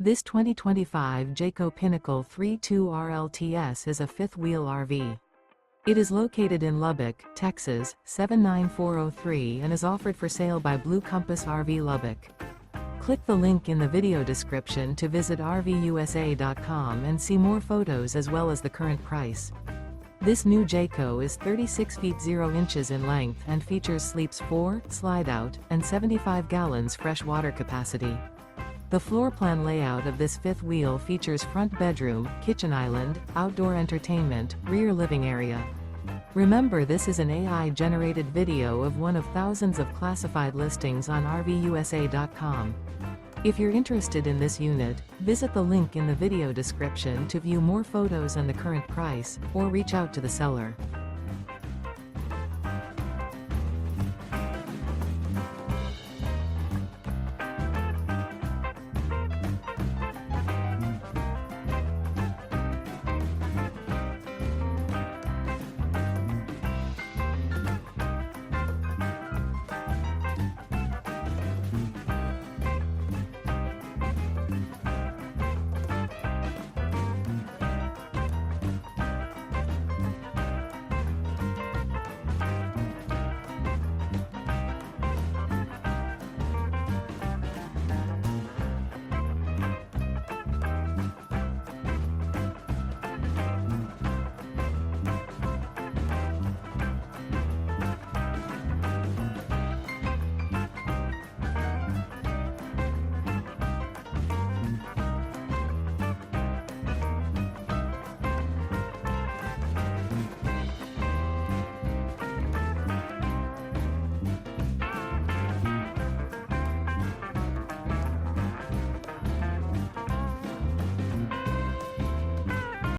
This 2025 Jayco Pinnacle 32RLTS is a fifth-wheel RV. It is located in Lubbock, Texas, 79403 and is offered for sale by Blue Compass RV Lubbock. Click the link in the video description to visit RVUSA.com and see more photos as well as the current price. This new Jayco is 36 feet 0 inches in length and features sleeps 4, slide-out, and 75 gallons fresh water capacity. The floor plan layout of this fifth wheel features front bedroom, kitchen island, outdoor entertainment, rear living area. Remember, this is an AI-generated video of one of thousands of classified listings on RVUSA.com. If you're interested in this unit, visit the link in the video description to view more photos and the current price, or reach out to the seller.